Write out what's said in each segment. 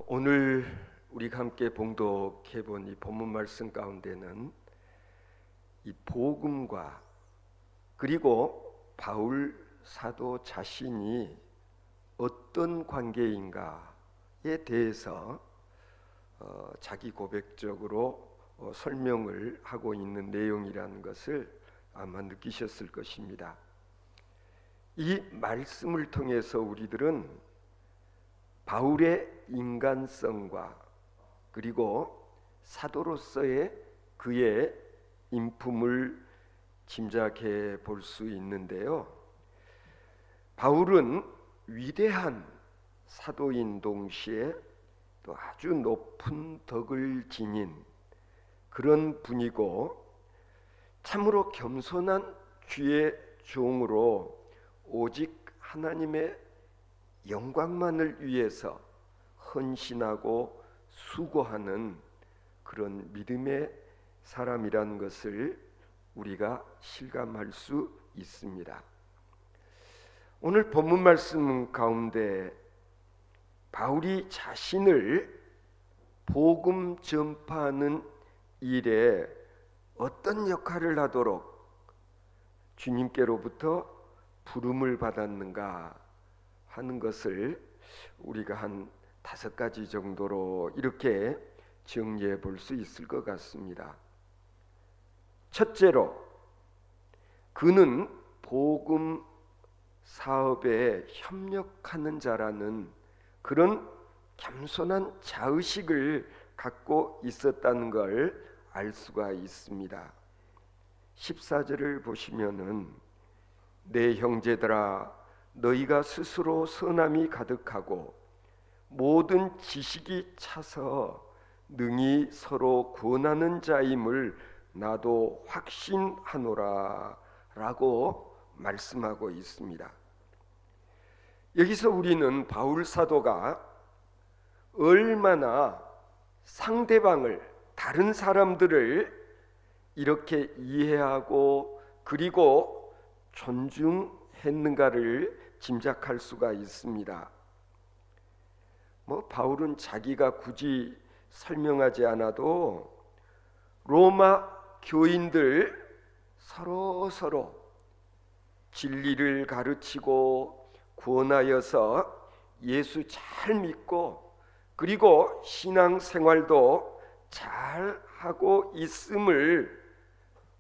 오늘 우리가 함께 봉독해 본 이 본문 말씀 가운데는 이 복음과 그리고 바울 사도 자신이 어떤 관계인가에 대해서 자기 고백적으로 설명을 하고 있는 내용이라는 것을 아마 느끼셨을 것입니다. 이 말씀을 통해서 우리들은 바울의 인간성과 그리고 사도로서의 그의 인품을 짐작해 볼 수 있는데요. 바울은 위대한 사도인 동시에 또 아주 높은 덕을 지닌 그런 분이고, 참으로 겸손한 주의 종으로 오직 하나님의 영광만을 위해서 헌신하고 수고하는 그런 믿음의 사람이라는 것을 우리가 실감할 수 있습니다. 오늘 본문 말씀 가운데 바울이 자신을 복음 전파하는 일에 어떤 역할을 하도록 주님께로부터 부름을 받았는가 하는 것을 우리가 한 5가지 정도로 이렇게 정리해 볼 수 있을 것 같습니다. 첫째로, 그는 복음 사업에 협력하는 자라는 그런 겸손한 자의식을 갖고 있었다는 걸 알 수가 있습니다. 14절을 보시면은 내 형제들아, 너희가 스스로 선함이 가득하고 모든 지식이 차서 능히 서로 구원하는 자임을 나도 확신하노라 라고 말씀하고 있습니다. 여기서 우리는 바울 사도가 얼마나 상대방을, 다른 사람들을 이렇게 이해하고 그리고 존중했는가를 짐작할 수가 있습니다. 바울은 자기가 굳이 설명하지 않아도 로마 교인들 서로 진리를 가르치고 구원하여서 예수 잘 믿고 그리고 신앙생활도 잘 하고 있음을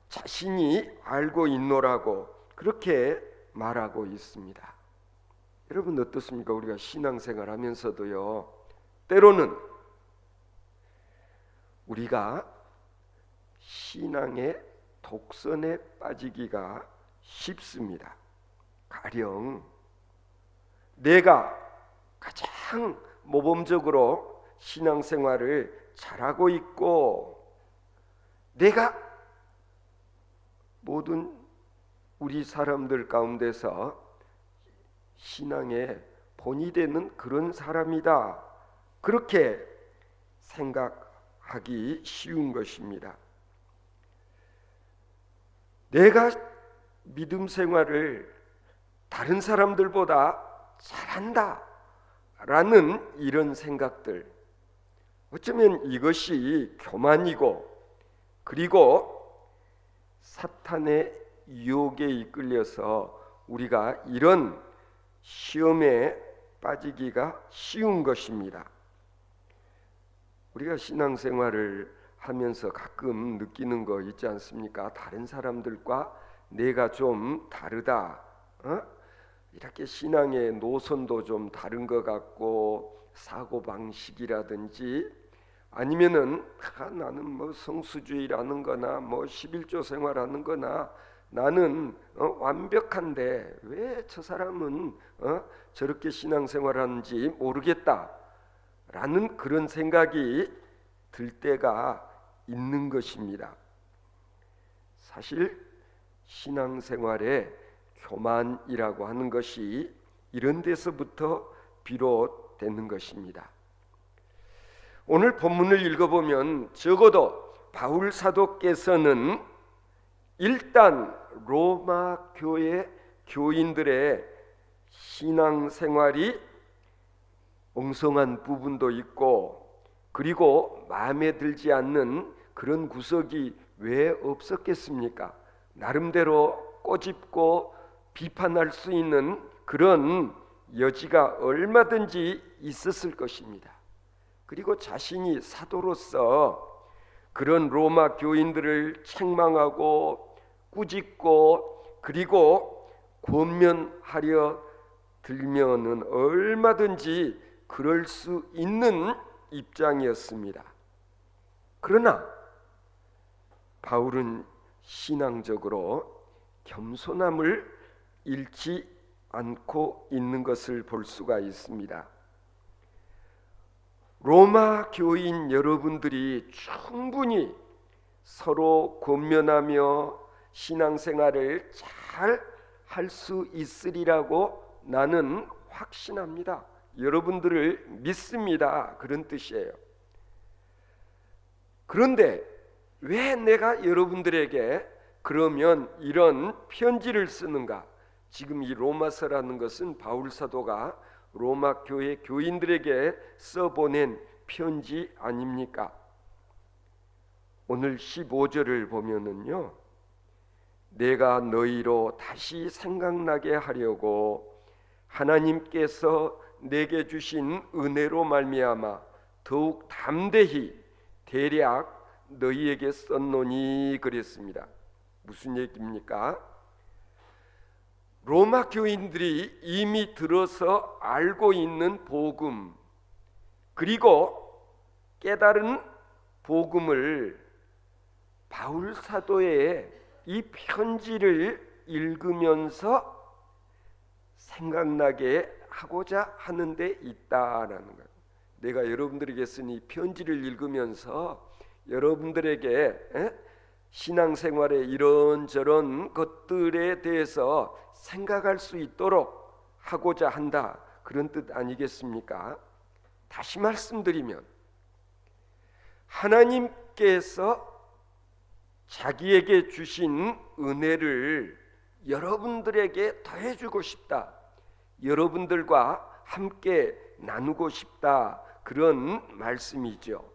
자신이 알고 있노라고 그렇게 말하고 있습니다. 여러분 어떻습니까? 우리가 신앙생활 하면서도요, 때로는 우리가 신앙의 독선에 빠지기가 쉽습니다. 가령 내가 가장 모범적으로 신앙생활을 잘하고 있고 내가 모든 우리 사람들 가운데서 신앙의 본이 되는 그런 사람이다, 그렇게 생각하기 쉬운 것입니다. 내가 믿음 생활을 다른 사람들보다 잘한다 라는 이런 생각들, 어쩌면 이것이 교만이고 그리고 사탄의 유혹에 이끌려서 우리가 이런 시험에 빠지기가 쉬운 것입니다. 우리가 신앙생활을 하면서 가끔 느끼는 거 있지 않습니까? 다른 사람들과 내가 좀 다르다, 이렇게 신앙의 노선도 좀 다른 것 같고 사고방식이라든지 아니면은 나는 성수주의라는 거나 11조 생활하는 거나 나는 완벽한데 왜 저 사람은 저렇게 신앙생활하는지 모르겠다 라는 그런 생각이 들 때가 있는 것입니다. 사실 신앙생활의 교만이라고 하는 것이 이런 데서부터 비롯되는 것입니다. 오늘 본문을 읽어보면 적어도 바울 사도께서는 일단 로마 교회 교인들의 신앙생활이 엉성한 부분도 있고, 그리고 마음에 들지 않는 그런 구석이 왜 없었겠습니까? 나름대로 꼬집고 비판할 수 있는 그런 여지가 얼마든지 있었을 것입니다. 그리고 자신이 사도로서 그런 로마 교인들을 책망하고 꾸짖고 그리고 권면하려 들면은 얼마든지 그럴 수 있는 입장이었습니다. 그러나 바울은 신앙적으로 겸손함을 잃지 않고 있는 것을 볼 수가 있습니다. 로마 교인 여러분들이 충분히 서로 권면하며 신앙생활을 잘 할 수 있으리라고 나는 확신합니다. 여러분들을 믿습니다. 그런 뜻이에요. 그런데 왜 내가 여러분들에게 그러면 이런 편지를 쓰는가? 지금 이 로마서라는 것은 바울 사도가 로마 교회 교인들에게 써보낸 편지 아닙니까? 오늘 15절을 보면은요, 내가 너희로 다시 생각나게 하려고 하나님께서 내게 주신 은혜로 말미암아 더욱 담대히 대략 너희에게 썼노니 그랬습니다. 무슨 얘기입니까? 로마 교인들이 이미 들어서 알고 있는 복음, 그리고 깨달은 복음을 바울 사도의 이 편지를 읽으면서 생각나게 하고자 하는 데 있다라는 거예요. 내가 여러분들에게 쓴 이 편지를 읽으면서 여러분들에게 신앙생활의 이런저런 것들에 대해서 생각할 수 있도록 하고자 한다, 그런 뜻 아니겠습니까? 다시 말씀드리면 하나님께서 자기에게 주신 은혜를 여러분들에게 더해주고 싶다, 여러분들과 함께 나누고 싶다, 그런 말씀이죠.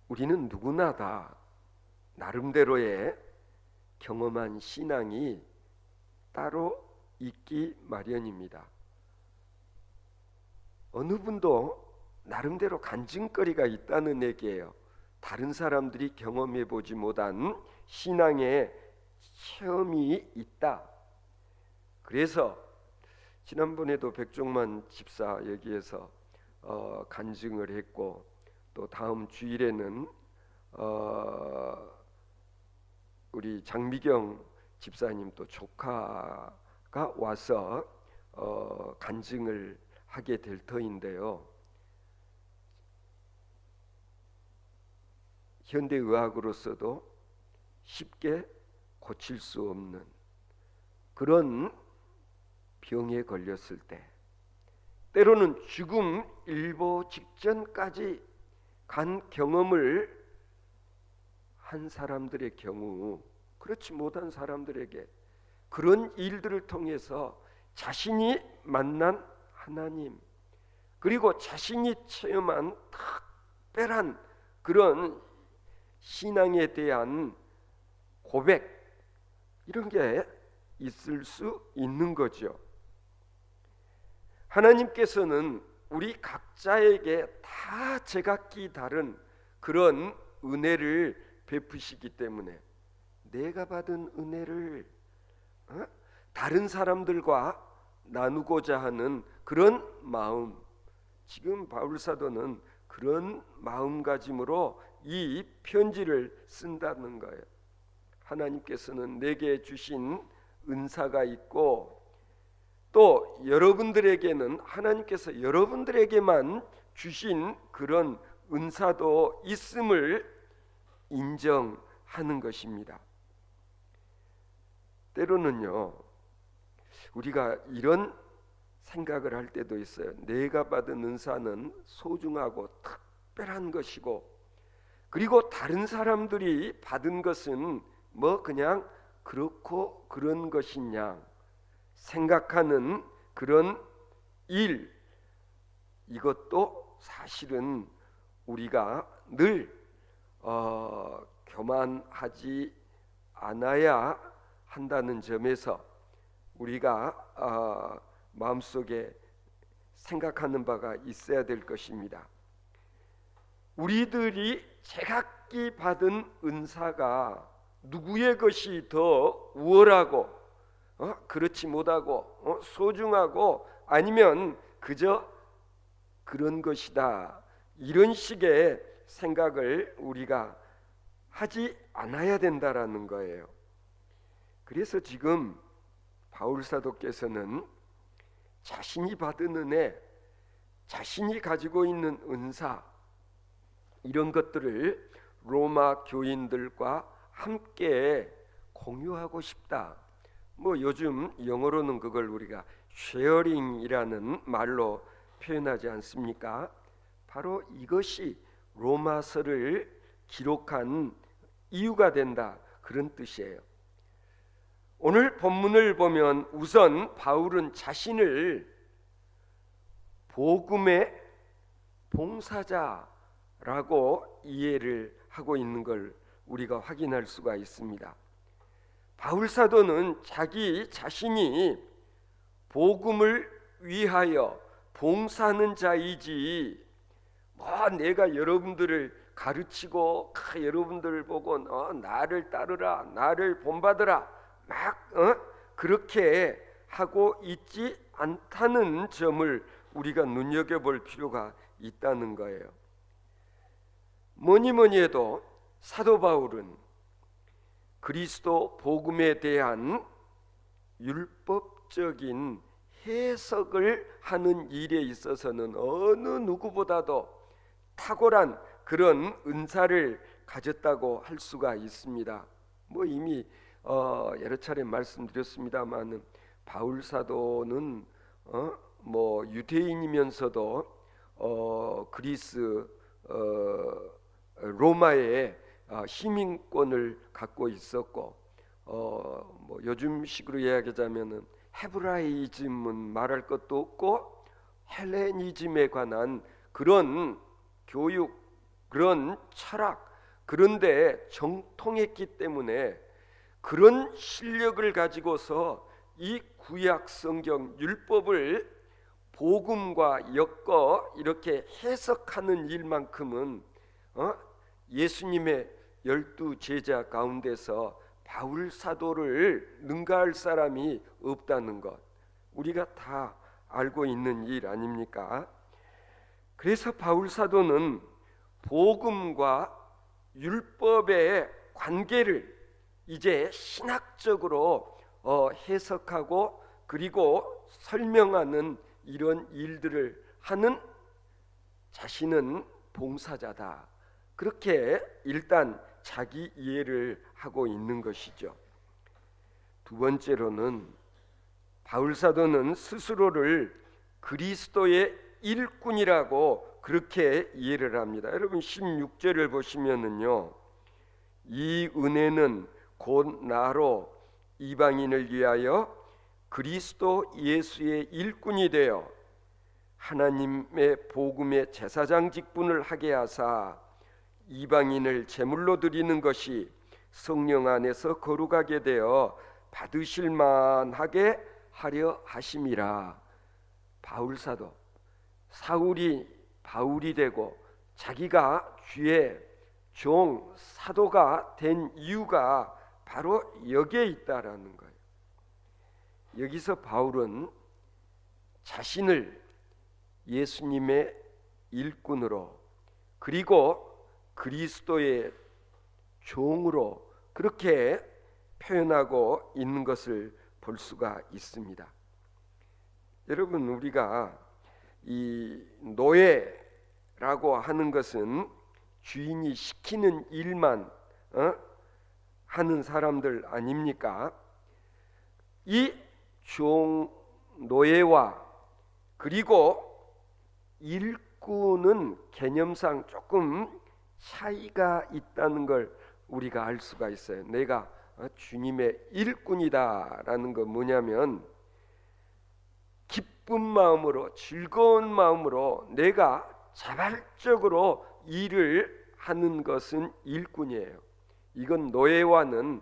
우리는 누구나 다 나름대로의 경험한 신앙이 따로 있기 마련입니다. 어느 분도 나름대로 간증거리가 있다는 얘기예요. 다른 사람들이 경험해 보지 못한 신앙의 체험이 있다. 그래서 지난번에도 백종만 집사 여기에서 간증을 했고, 또 다음 주일에는 우리 장미경 집사님 또 조카가 와서 간증을 하게 될 터인데요. 현대의학으로서도 쉽게 고칠 수 없는 그런 병에 걸렸을 때, 때로는 죽음 일보 직전까지 간 경험을 한 사람들의 경우, 그렇지 못한 사람들에게 그런 일들을 통해서 자신이 만난 하나님, 그리고 자신이 체험한 특별한 그런 신앙에 대한 고백, 이런 게 있을 수 있는 거죠. 하나님께서는 우리 각자에게 다 제각기 다른 그런 은혜를 베푸시기 때문에 내가 받은 은혜를 다른 사람들과 나누고자 하는 그런 마음, 지금 바울 사도는 그런 마음가짐으로 이 편지를 쓴다는 거예요. 하나님께서는 내게 주신 은사가 있고, 또 여러분들에게는 하나님께서 여러분들에게만 주신 그런 은사도 있음을 인정하는 것입니다. 때로는요, 우리가 이런 생각을 할 때도 있어요. 내가 받은 은사는 소중하고 특별한 것이고, 그리고 다른 사람들이 받은 것은 뭐 그냥 그렇고 그런 것이냐 생각하는 그런 일, 이것도 사실은 우리가 늘 교만하지 않아야 한다는 점에서 우리가 마음속에 생각하는 바가 있어야 될 것입니다. 우리들이 제각기 받은 은사가 누구의 것이 더 우월하고 그렇지 못하고 소중하고 아니면 그저 그런 것이다, 이런 식의 생각을 우리가 하지 않아야 된다라는 거예요. 그래서 지금 바울 사도께서는 자신이 받은 은혜, 자신이 가지고 있는 은사, 이런 것들을 로마 교인들과 함께 공유하고 싶다. 요즘 영어로는 그걸 우리가 쉐어링이라는 말로 표현하지 않습니까? 바로 이것이 로마서를 기록한 이유가 된다, 그런 뜻이에요. 오늘 본문을 보면 우선 바울은 자신을 복음의 봉사자라고 이해를 하고 있는 걸 우리가 확인할 수가 있습니다. 바울 사도는 자기 자신이 복음을 위하여 봉사하는 자이지 내가 여러분들을 가르치고 여러분들을 보고 나를 따르라, 나를 본받으라 막 그렇게 하고 있지 않다는 점을 우리가 눈여겨볼 필요가 있다는 거예요. 뭐니 해도 사도 바울은 그리스도 복음에 대한 율법적인 해석을 하는 일에 있어서는 어느 누구보다도 탁월한 그런 은사를 가졌다고 할 수가 있습니다. 이미 여러 차례 말씀드렸습니다만 바울 사도는 유대인이면서도 그리스 로마의 시민권을 갖고 있었고 요즘식으로 이야기하자면은 헤브라이즘은 말할 것도 없고 헬레니즘에 관한 그런 교육, 그런 철학, 그런데 정통했기 때문에 그런 실력을 가지고서 이 구약 성경 율법을 복음과 엮어 이렇게 해석하는 일만큼은 예수님의 12 제자 가운데서 바울 사도를 능가할 사람이 없다는 것, 우리가 다 알고 있는 일 아닙니까? 그래서 바울 사도는 복음과 율법의 관계를 이제 신학적으로 해석하고 그리고 설명하는 이런 일들을 하는 자신은 봉사자다, 그렇게 일단 자기 이해를 하고 있는 것이죠. 두 번째로는 바울 사도는 스스로를 그리스도의 일꾼이라고 그렇게 이해를 합니다. 여러분 16절을 보시면은요, 이 은혜는 곧 나로 이방인을 위하여 그리스도 예수의 일꾼이 되어 하나님의 복음의 제사장 직분을 하게 하사 이방인을 제물로 드리는 것이 성령 안에서 거룩하게 되어 받으실 만하게 하려 하심이라. 바울 사도, 사울이 바울이 되고 자기가 주의 종 사도가 된 이유가 바로 여기에 있다라는 거예요. 여기서 바울은 자신을 예수님의 일꾼으로 그리고 그리스도의 종으로 그렇게 표현하고 있는 것을 볼 수가 있습니다. 여러분, 우리가 이 노예라고 하는 것은 주인이 시키는 일만 하는 사람들 아닙니까? 이 종 노예와 그리고 일꾼은 개념상 조금 차이가 있다는 걸 우리가 알 수가 있어요. 내가 주님의 일꾼이다라는 건 뭐냐면 기쁜 마음으로 즐거운 마음으로 내가 자발적으로 일을 하는 것은 일꾼이에요. 이건 노예와는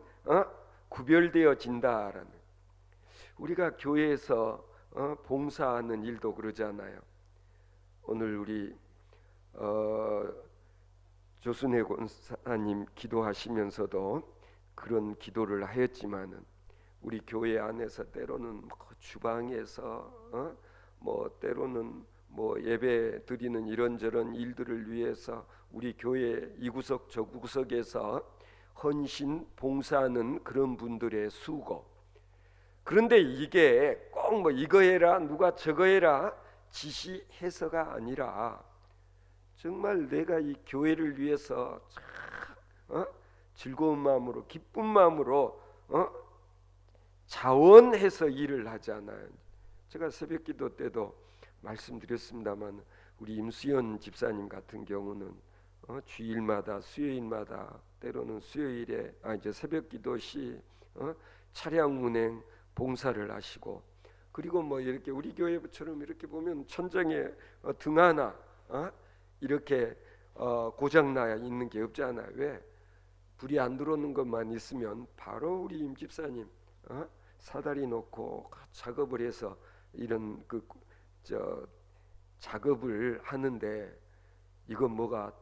구별되어진다라는. 우리가 교회에서 봉사하는 일도 그러잖아요. 오늘 우리 조순회 권사님 기도하시면서도 그런 기도를 하였지만은 우리 교회 안에서 때로는 주방에서 때로는 예배 드리는 이런저런 일들을 위해서 우리 교회 이 구석 저 구석에서 헌신 봉사하는 그런 분들의 수고. 그런데 이게 꼭 이거 해라 누가 저거 해라 지시해서가 아니라 정말 내가 이 교회를 위해서 즐거운 마음으로 기쁜 마음으로 자원해서 일을 하잖아요. 제가 새벽기도 때도 말씀드렸습니다만 우리 임수연 집사님 같은 경우는 주일마다 수요일마다 때로는 수요일에 이제 새벽기도 시 차량 운행 봉사를 하시고, 그리고 이렇게 우리 교회처럼 이렇게 보면 천장에 등 하나 이렇게 고장 나 있는 게 없잖아요. 왜? 불이 안 들어오는 것만 있으면 바로 우리 임 집사님 사다리 놓고 작업을 해서 이런 작업을 하는데, 이건 뭐가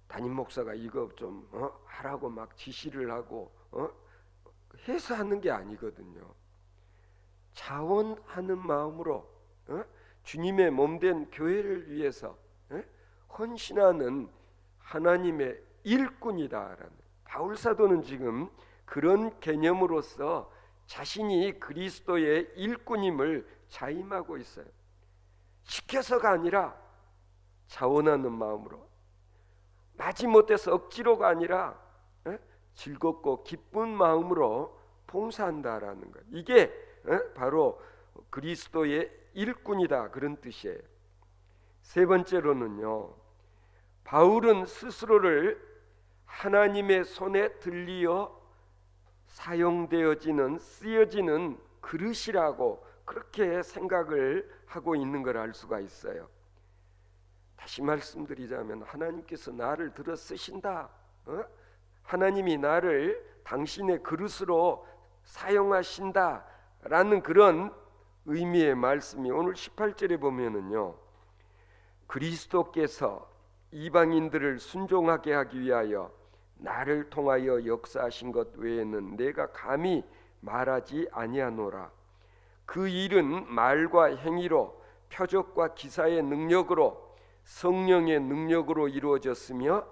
담임 목사가 이거 좀 하라고 막 지시를 하고 해서 하는 게 아니거든요. 자원하는 마음으로 주님의 몸된 교회를 위해서 헌신하는 하나님의 일꾼이다라는, 바울 사도는 지금 그런 개념으로서 자신이 그리스도의 일꾼임을 자임하고 있어요. 시켜서가 아니라 자원하는 마음으로, 마지못해서 억지로가 아니라 즐겁고 기쁜 마음으로 봉사한다라는 것. 이게 바로 그리스도의 일꾼이다 그런 뜻이에요. 세 번째로는요, 바울은 스스로를 하나님의 손에 들리어 사용되어지는 쓰여지는 그릇이라고 그렇게 생각을 하고 있는 걸 알 수가 있어요. 다시 말씀드리자면 하나님께서 나를 들어 쓰신다. 하나님이 나를 당신의 그릇으로 사용하신다라는 그런 의미의 말씀이 오늘 18절에 보면은요, 그리스도께서 이방인들을 순종하게 하기 위하여 나를 통하여 역사하신 것 외에는 내가 감히 말하지 아니하노라. 그 일은 말과 행위로 표적과 기사의 능력으로 성령의 능력으로 이루어졌으며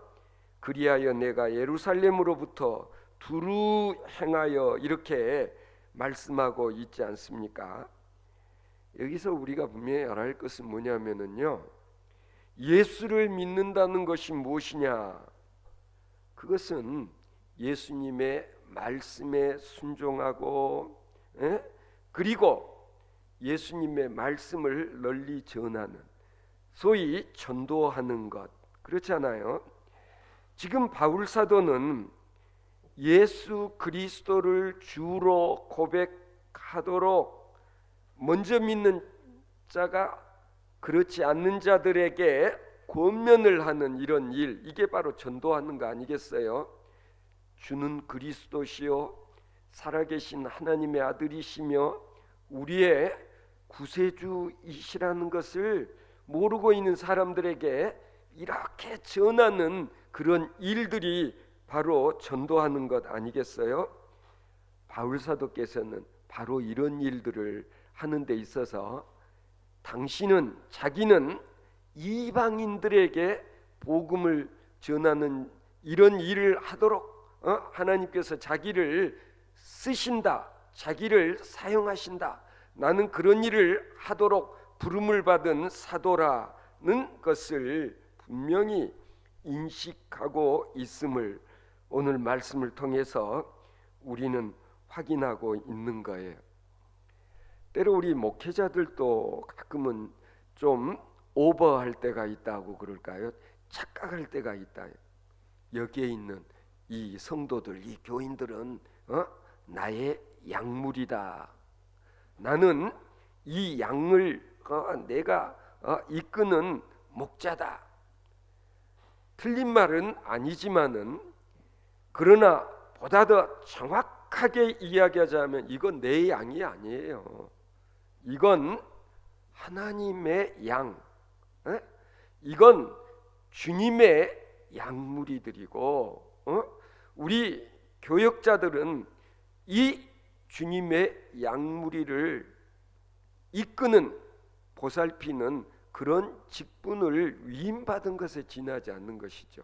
그리하여 내가 예루살렘으로부터 두루 행하여 이렇게 말씀하고 있지 않습니까? 여기서 우리가 분명히 알아야 할 것은 뭐냐면은요, 예수를 믿는다는 것이 무엇이냐? 그것은 예수님의 말씀에 순종하고 그리고 예수님의 말씀을 널리 전하는, 소위 전도하는 것, 그렇잖아요. 지금 바울 사도는 예수 그리스도를 주로 고백하도록 먼저 믿는 자가 그렇지 않는 자들에게 권면을 하는 이런 일, 이게 바로 전도하는 거 아니겠어요? 주는 그리스도시요 살아계신 하나님의 아들이시며 우리의 구세주이시라는 것을 모르고 있는 사람들에게 이렇게 전하는 그런 일들이 바로 전도하는 것 아니겠어요? 바울 사도께서는 바로 이런 일들을 하는 데 있어서 자기는 이방인들에게 복음을 전하는 이런 일을 하도록 하나님께서 자기를 쓰신다, 자기를 사용하신다, 나는 그런 일을 하도록 부름을 받은 사도라는 것을 분명히 인식하고 있음을 오늘 말씀을 통해서 우리는 확인하고 있는 거예요. 때로 우리 목회자들도 가끔은 좀 오버할 때가 있다고 그럴까요? 착각할 때가 있다. 여기에 있는 이 성도들, 이 교인들은 나의 약물이다. 나는 이 양을 내가 이끄는 목자다. 틀린 말은 아니지만은, 그러나 보다 더 정확하게 이야기하자면 이건 내 양이 아니에요. 이건 하나님의 양, 이건 주님의 양무리들이고, 우리 교역자들은 이 주님의 양무리를 이끄는, 보살피는 그런 직분을 위임받은 것에 지나지 않는 것이죠.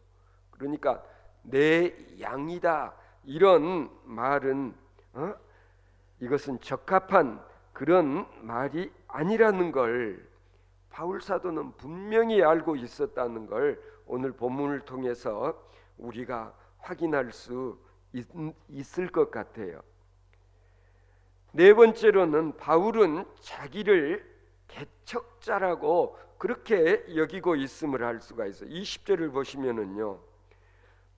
그러니까 내 양이다, 이런 말은 이것은 적합한 그런 말이 아니라는 걸 바울 사도는 분명히 알고 있었다는 걸 오늘 본문을 통해서 우리가 확인할 수 있을 것 같아요. 네 번째로는 바울은 자기를 개척자라고 그렇게 여기고 있음을 알 수가 있어요. 20절을 보시면은요,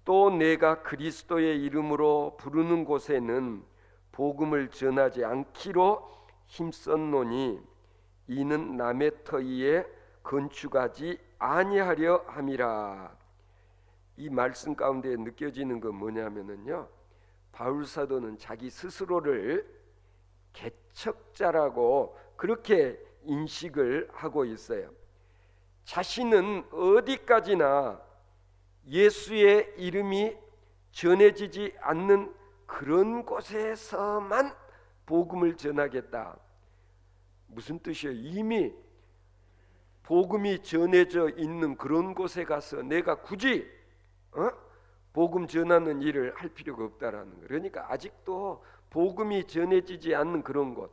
또 내가 그리스도의 이름으로 부르는 곳에는 복음을 전하지 않기로 힘썼노니 이는 남의 터위에 건축하지 아니하려 함이라. 이 말씀 가운데 느껴지는 건 뭐냐면은요, 바울 사도는 자기 스스로를 개척자라고 그렇게 인식을 하고 있어요. 자신은 어디까지나 예수의 이름이 전해지지 않는 그런 곳에서만 복음을 전하겠다. 무슨 뜻이에요? 이미 복음이 전해져 있는 그런 곳에 가서 내가 굳이 복음 전하는 일을 할 필요가 없다라는 거예요. 그러니까 아직도 복음이 전해지지 않는 그런 곳.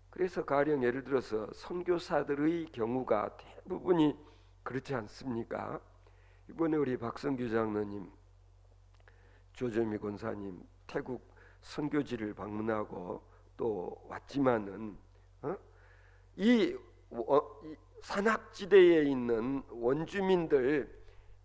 그래서 가령 예를 들어서 선교사들의 경우가 대부분이 그렇지 않습니까? 이번에 우리 박성규 장로님, 조점희 권사님 태국 선교지를 방문하고 또 왔지만은 이 산악지대에 있는 원주민들,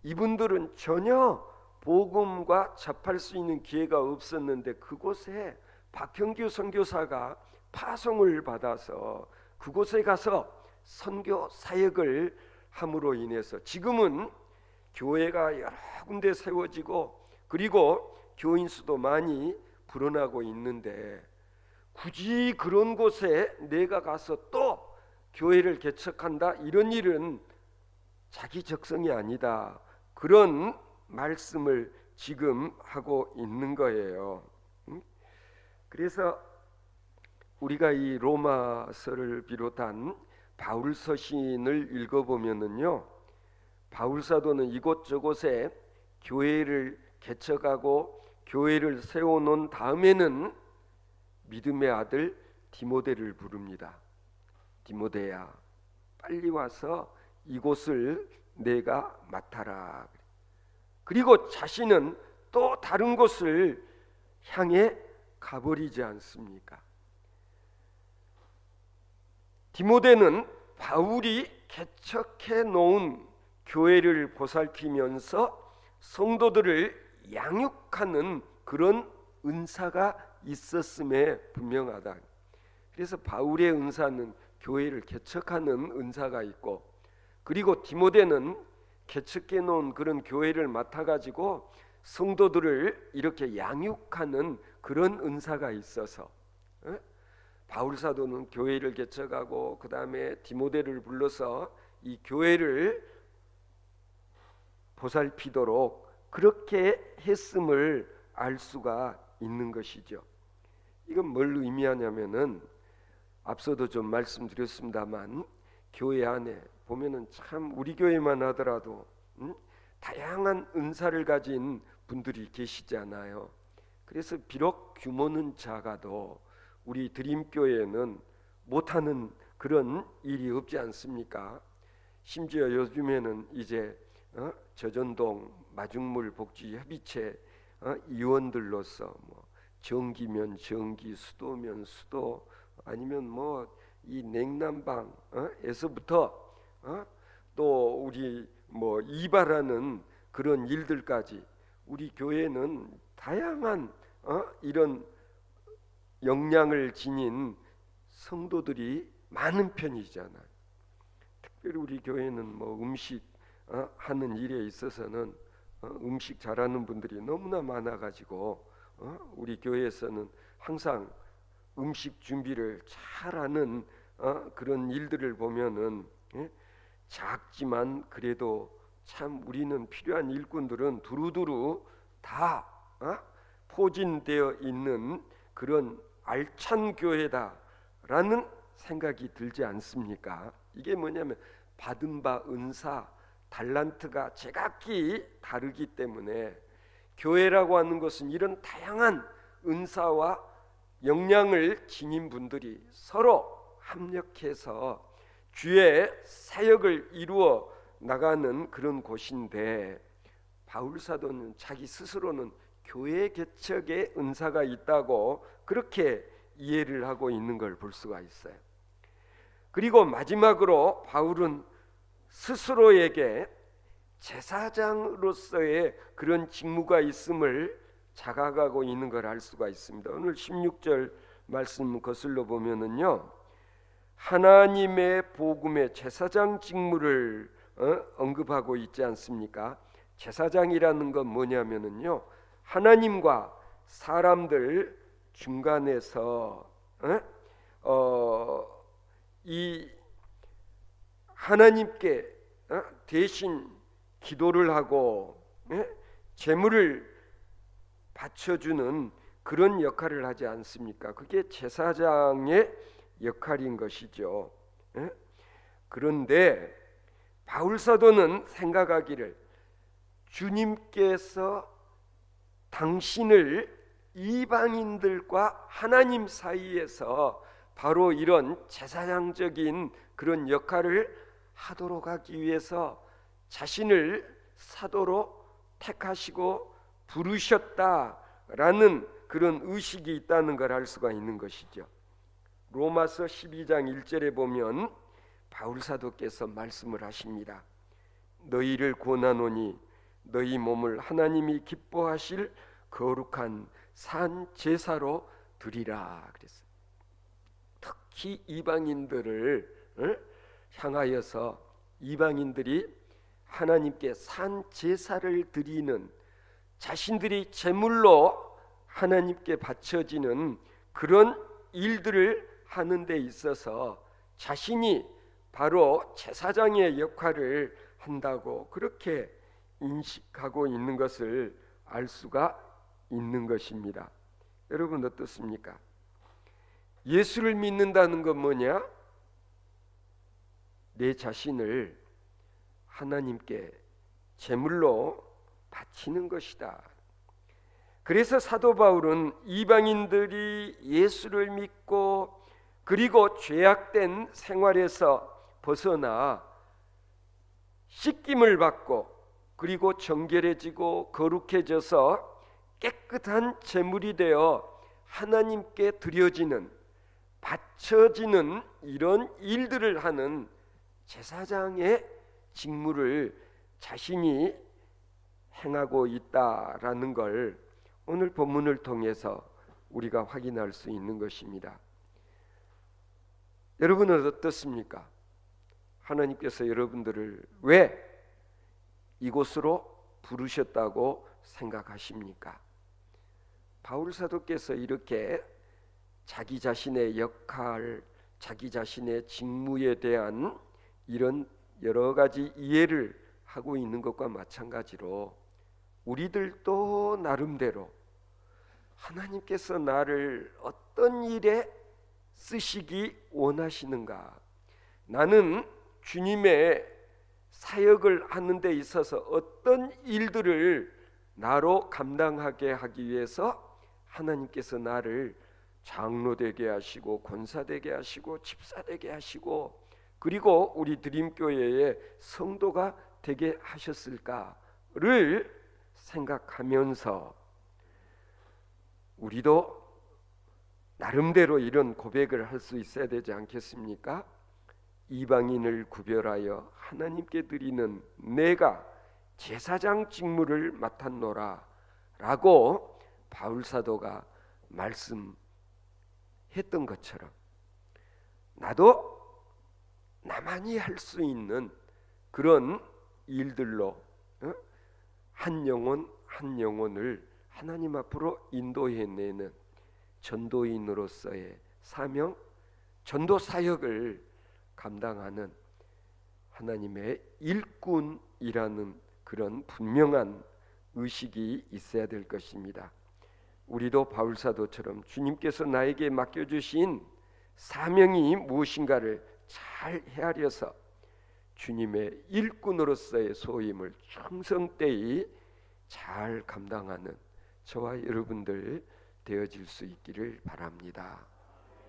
이분들은 전혀 복음과 접할 수 있는 기회가 없었는데 그곳에 박형규 선교사가 파송을 받아서 그곳에 가서 선교 사역을 함으로 인해서 지금은 교회가 여러 군데 세워지고 그리고 교인 수도 많이 불어나고 있는데, 굳이 그런 곳에 내가 가서 또 교회를 개척한다, 이런 일은 자기 적성이 아니다, 그런 말씀을 지금 하고 있는 거예요. 그래서 우리가 이 로마서를 비롯한 바울 서신을 읽어보면은요, 바울 사도는 이곳저곳에 교회를 개척하고 교회를 세워놓은 다음에는 믿음의 아들 디모데를 부릅니다. 디모데야, 빨리 와서 이곳을 내가 맡아라. 그리고 자신은 또 다른 곳을 향해 가버리지 않습니까? 디모데는 바울이 개척해 놓은 교회를 보살피면서 성도들을 양육하는 그런 은사가 있었음에 분명하다. 그래서 바울의 은사는 교회를 개척하는 은사가 있고, 그리고 디모데는 개척해 놓은 그런 교회를 맡아가지고 성도들을 이렇게 양육하는 그런 은사가 있어서 바울 사도는 교회를 개척하고 그 다음에 디모데를 불러서 이 교회를 보살피도록 그렇게 했음을 알 수가 있는 것이죠. 이건 뭘 의미하냐면은 앞서도 좀 말씀드렸습니다만, 교회 안에 보면은 참 우리 교회만 하더라도 다양한 은사를 가진 분들이 계시잖아요. 그래서 비록 규모는 작아도 우리 드림교회는 못하는 그런 일이 없지 않습니까? 심지어 요즘에는 이제 저전동 마중물 복지 협의체 위원들로서 뭐 전기면 전기, 수도면 수도, 아니면 뭐 이 냉난방에서부터 또 우리 뭐 이발하는 그런 일들까지 우리 교회는 다양한 이런 역량을 지닌 성도들이 많은 편이잖아요. 특별히 우리 교회는 뭐 음식 하는 일에 있어서는 음식 잘하는 분들이 너무나 많아가지고 우리 교회에서는 항상 음식 준비를 잘하는 그런 일들을 보면은 작지만 그래도 참 우리는 필요한 일꾼들은 두루두루 다 포진되어 있는 그런 알찬 교회다라는 생각이 들지 않습니까? 이게 뭐냐면 받은 바 은사, 달란트가 제각기 다르기 때문에 교회라고 하는 것은 이런 다양한 은사와 역량을 지닌 분들이 서로 합력해서 주의 사역을 이루어 나가는 그런 곳인데, 바울 사도는 자기 스스로는 교회 개척에 은사가 있다고 그렇게 이해를 하고 있는 걸 볼 수가 있어요. 그리고 마지막으로 바울은 스스로에게 제사장으로서의 그런 직무가 있음을 자각하고 있는 걸 알 수가 있습니다. 오늘 16절 말씀 거슬러 보면은요, 하나님의 복음의 제사장 직무를 언급하고 있지 않습니까? 제사장이라는 건 뭐냐면은요, 하나님과 사람들 중간에서 이 하나님께 대신 기도를 하고 제물을 바쳐주는 그런 역할을 하지 않습니까? 그게 제사장의 역할인 것이죠. 그런데 바울 사도는 생각하기를 주님께서 당신을 이방인들과 하나님 사이에서 바로 이런 제사장적인 그런 역할을 하도록 하기 위해서 자신을 사도로 택하시고 부르셨다라는 그런 의식이 있다는 걸 알 수가 있는 것이죠. 로마서 12장 1절에 보면 바울 사도께서 말씀을 하십니다. 너희를 권하노니 너희 몸을 하나님이 기뻐하실 거룩한 산 제사로 드리라 그랬어요. 특히 이방인들을 향하여서 이방인들이 하나님께 산 제사를 드리는, 자신들이 제물로 하나님께 바쳐지는 그런 일들을 하는 데 있어서 자신이 바로 제사장의 역할을 한다고 그렇게 인식하고 있는 것을 알 수가 있는 것입니다. 여러분 어떻습니까? 예수를 믿는다는 건 뭐냐? 내 자신을 하나님께 제물로 바치는 것이다. 그래서 사도 바울은 이방인들이 예수를 믿고 그리고 죄악된 생활에서 벗어나 씻김을 받고 그리고 정결해지고 거룩해져서 깨끗한 제물이 되어 하나님께 드려지는, 바쳐지는 이런 일들을 하는 제사장의 직무를 자신이 행하고 있다라는 걸 오늘 본문을 통해서 우리가 확인할 수 있는 것입니다. 여러분은 어떻습니까? 하나님께서 여러분들을 왜 이곳으로 부르셨다고 생각하십니까? 바울 사도께서 이렇게 자기 자신의 역할, 자기 자신의 직무에 대한 이런 여러 가지 이해를 하고 있는 것과 마찬가지로 우리들도 나름대로 하나님께서 나를 어떤 일에 쓰시기 원하시는가, 나는 주님의 사역을 하는 데 있어서 어떤 일들을 나로 감당하게 하기 위해서 하나님께서 나를 장로 되게 하시고 권사 되게 하시고 집사 되게 하시고 그리고 우리 드림교회의 성도가 되게 하셨을까를 생각하면서 우리도 나름대로 이런 고백을 할 수 있어야 되지 않겠습니까? 이방인을 구별하여 하나님께 드리는 내가 제사장 직무를 맡았노라 라고 바울 사도가 말씀했던 것처럼 나도 가만히 할 수 있는 그런 일들로 한 영혼 한 영혼을 하나님 앞으로 인도해내는 전도인으로서의 사명, 전도 사역을 감당하는 하나님의 일꾼이라는 그런 분명한 의식이 있어야 될 것입니다. 우리도 바울사도처럼 주님께서 나에게 맡겨주신 사명이 무엇인가를 잘 헤아려서 주님의 일꾼으로서의 소임을 충성되이 잘 감당하는 저와 여러분들 되어질 수 있기를 바랍니다.